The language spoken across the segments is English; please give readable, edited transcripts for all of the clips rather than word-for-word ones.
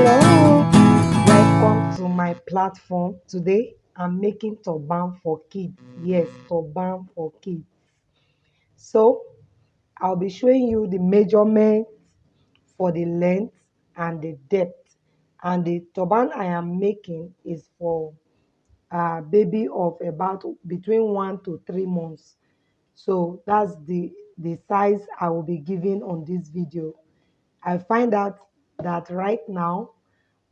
Hello, welcome to my platform. Today I'm making turban for kids. Yes, turban for kids. So I'll be showing you the measurement for the length and the depth. And the turban I am making is for a baby of about between 1 to 3 months. So that's the size I will be giving on this video. I find out that right now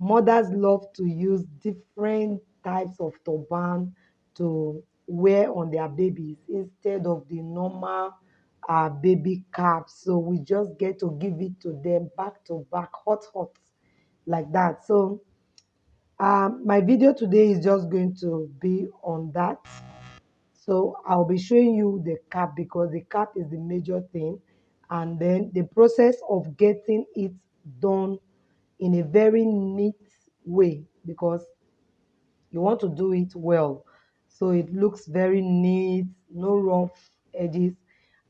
mothers love to use different types of turban to wear on their babies instead of the normal baby cap. So we just get to give it to them back to back, hot, like that. So my video today is just going to be on that. So I'll be showing you the cap because the cap is the major thing, and then the process of getting it done in a very neat way, because you want to do it well so it looks very neat, no rough edges.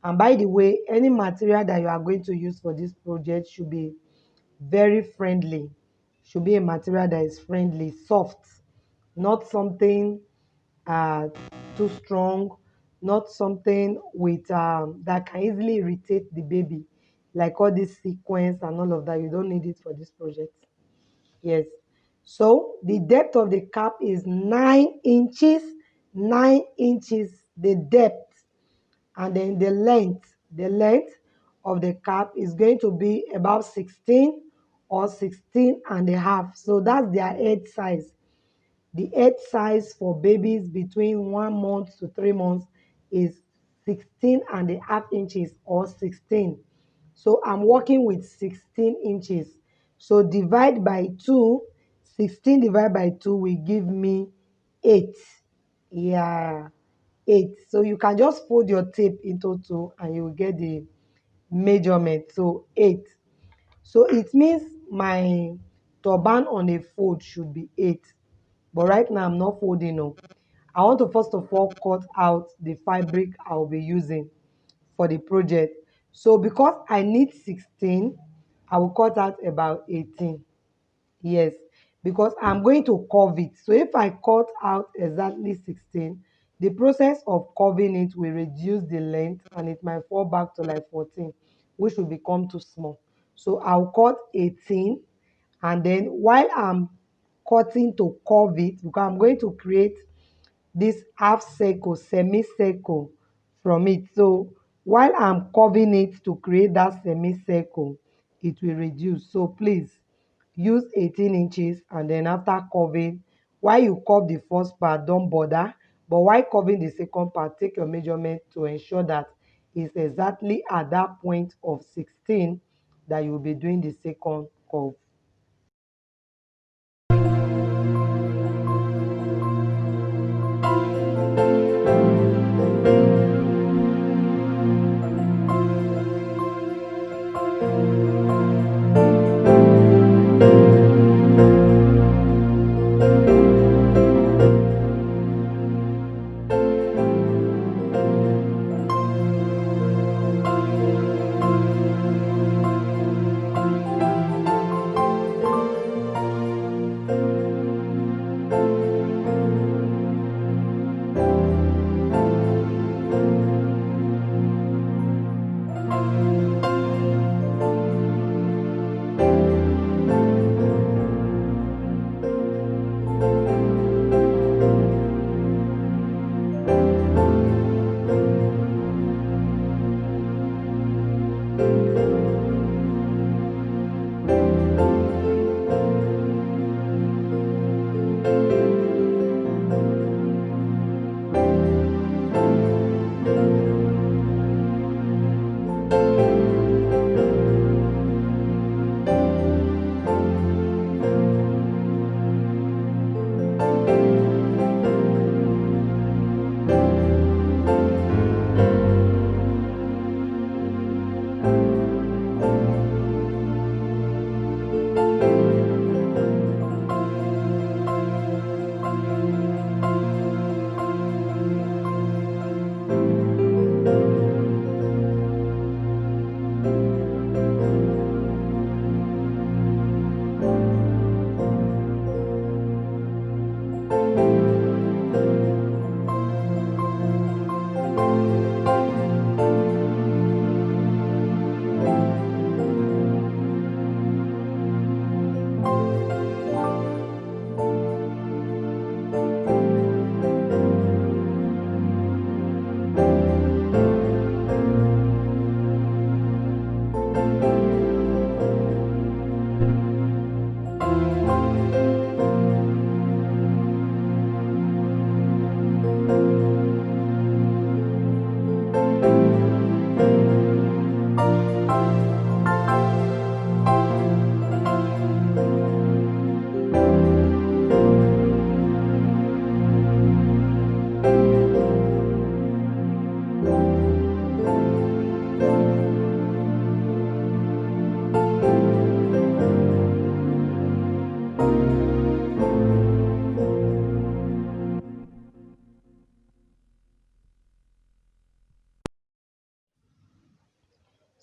And by the way, any material that you are going to use for this project should be very friendly, should be a material that is friendly, soft, not something uh, too strong, not something with that can easily irritate the baby, like all this sequence and all of that. You don't need it for this project. Yes. So the depth of the cap is 9 inches, 9 inches, the depth. And then the length of the cap is going to be about 16 or 16 and a half. So that's their head size. The head size for babies between 1 month to 3 months is 16 and a half inches or 16. So I'm working with 16 inches. So divide by 2, 16 divided by 2 will give me 8. Yeah, 8. So you can just fold your tape into 2 and you will get the measurement. So 8. So it means my turban on a fold should be 8. But right now I'm not folding up. I want to first of all cut out the fabric I'll be using for the project. So because I need 16, I will cut out about 18. Yes, because I'm going to curve it. So if I cut out exactly 16, the process of curving it will reduce the length and it might fall back to like 14, which will become too small. So I'll cut 18, and then while I'm cutting to curve it, because I'm going to create this half circle, semicircle from it. So while I'm curving it to create that semicircle, it will reduce. So please use 18 inches, and then after curving, while you curve the first part, don't bother. But while curving the second part, take your measurement to ensure that it's exactly at that point of 16 that you will be doing the second curve.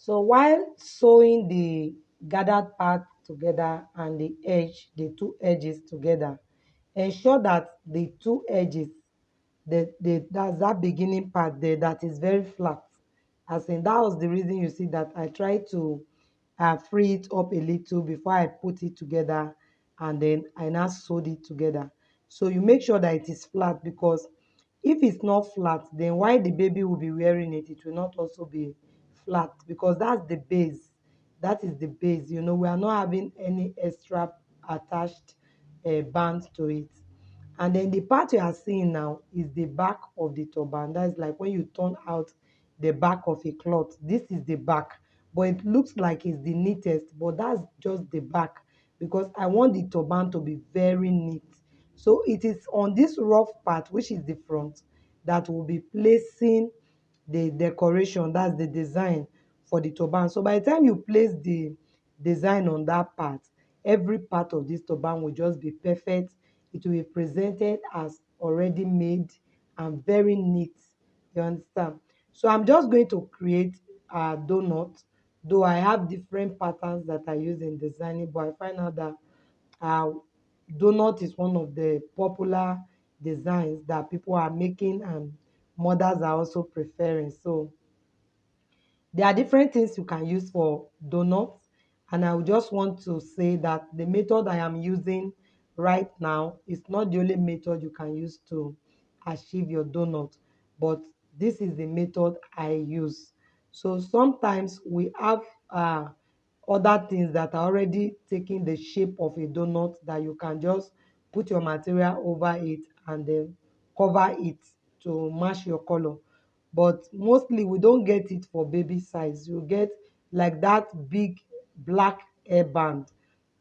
So while sewing the gathered part together and the two edges together, ensure that the two edges, that's that beginning part there, that is very flat. As in, that was the reason you see that I try to free it up a little before I put it together, and then I now sewed it together. So you make sure that it is flat, because if it's not flat, then while the baby will be wearing it, it will not also be flat, because that's the base. That is the base. We are not having any extra attached band to it. And then the part you are seeing now is the back of the turban. That's like when you turn out the back of a cloth. This is the back, but it looks like it's the neatest, but that's just the back, because I want the turban to be very neat. So it is on this rough part, which is the front, that will be placing the decoration, that's the design for the turban. So by the time you place the design on that part, every part of this turban will just be perfect. It will be presented as already made and very neat. You understand? So I'm just going to create a donut, though I have different patterns that I use in designing, but I find out that uh, donut is one of the popular designs that people are making and mothers are also preferring. So there are different things you can use for donuts, and I would just want to say that the method I am using right now is not the only method you can use to achieve your donut, but this is the method I use. So sometimes we have other things that are already taking the shape of a donut, that you can just put your material over it and then cover it to match your color. But mostly we don't get it for baby size. You get like that big black hairband.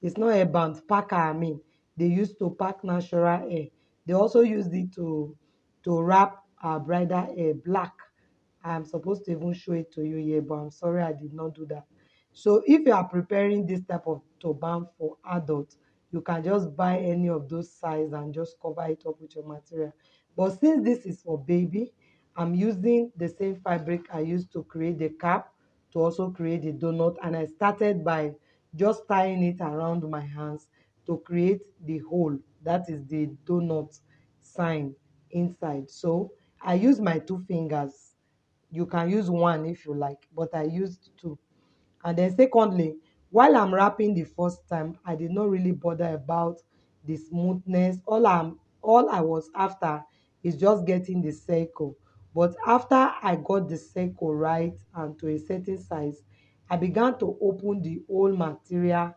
It's not hairband, packer, I mean. They used to pack natural hair. They also used it to wrap our bridal hair black. I'm supposed to even show it to you here, but I'm sorry I did not do that. So if you are preparing this type of turban for adults, you can just buy any of those size and just cover it up with your material. But since this is for baby, I'm using the same fabric I used to create the cap to also create the donut, and I started by just tying it around my hands to create the hole, that is the donut sign inside. So I use my two fingers. You can use one if you like, but I used two. And then secondly, while I'm wrapping the first time, I did not really bother about the smoothness. All I was after is just getting the circle. But after I got the circle right and to a certain size, I began to open the whole material,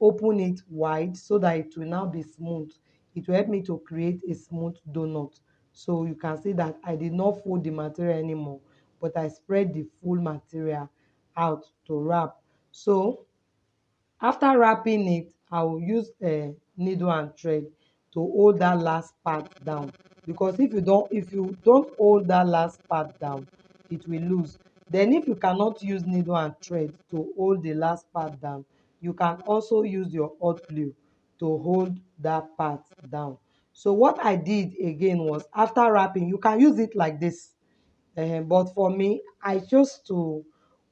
open it wide so that it will now be smooth. It will help me to create a smooth donut. So you can see that I did not fold the material anymore, but I spread the full material out to wrap. So after wrapping it, I will use a needle and thread to hold that last part down, because if you don't hold that last part down, it will loose. Then if you cannot use needle and thread to hold the last part down, you can also use your hot glue to hold that part down. So what I did again was, after wrapping, you can use it like this. But for me, I chose to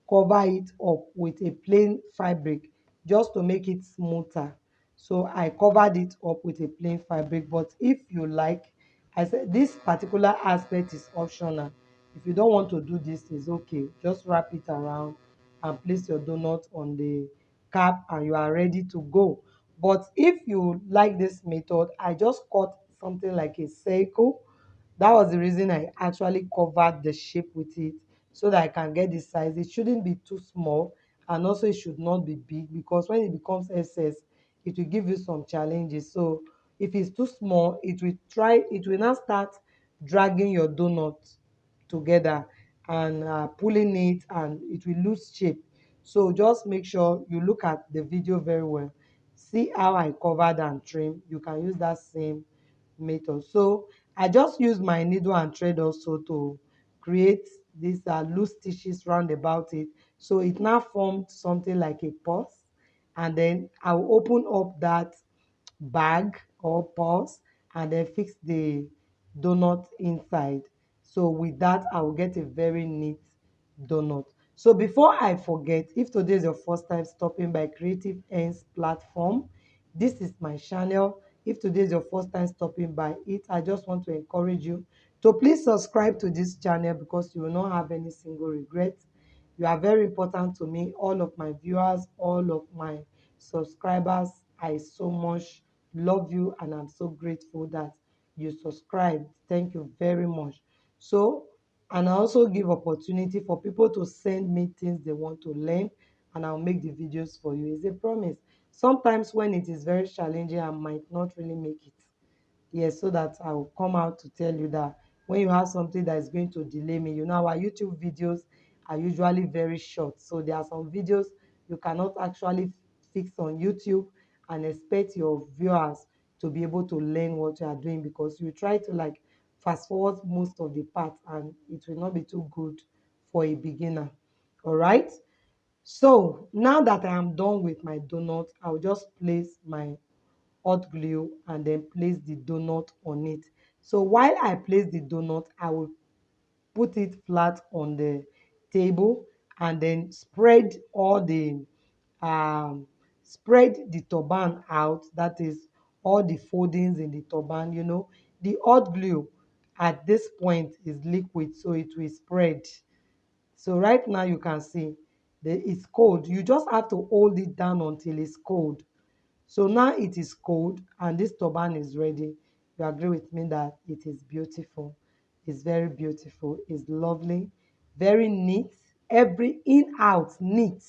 cover it up with a plain fabric just to make it smoother. So I covered it up with a plain fabric. But if you like, I said this particular aspect is optional. If you don't want to do this, it's okay. Just wrap it around and place your donut on the cap and you are ready to go. But if you like this method, I just cut something like a circle. That was the reason I actually covered the shape with it, so that I can get the size. It shouldn't be too small, and also it should not be big, because when it becomes excess, it will give you some challenges. So if it's too small, it will now start dragging your donut together and pulling it, and it will lose shape. So just make sure you look at the video very well. See how I covered and trim. You can use that same method. So I just use my needle and thread also to create these loose stitches round about it. So it now formed something like a purse, and then I'll open up that bag or purse and then fix the donut inside. So with that, I will get a very neat donut. So before I forget, if today is your first time stopping by Creative Ends platform, this is my channel. If today is your first time stopping by it, I just want to encourage you to please subscribe to this channel because you will not have any single regret. You are very important to me, all of my viewers, all of my subscribers. I so much love you and I'm so grateful that you subscribed. Thank you very much. So, and I also give opportunity for people to send me things they want to learn and I'll make the videos for you. It's a promise. Sometimes when it is very challenging, I might not really make it. Yes, so that I will come out to tell you that when you have something that is going to delay me, you know, our YouTube videos are usually very short. So there are some videos you cannot actually fix on YouTube and expect your viewers to be able to learn what you are doing because you try to like fast forward most of the parts and it will not be too good for a beginner. All right. So now that I am done with my donut, I'll just place my hot glue and then place the donut on it. So while I place the donut, I will put it flat on the table and then um spread the turban out. That is all the foldings in the turban. You know, the hot glue at this point is liquid, so it will spread. So right now you can see that it's cold. You just have to hold it down until it's cold. So now it is cold and this turban is ready. You agree with me that it is beautiful. It's very beautiful. It's lovely, very neat. Every in out neat.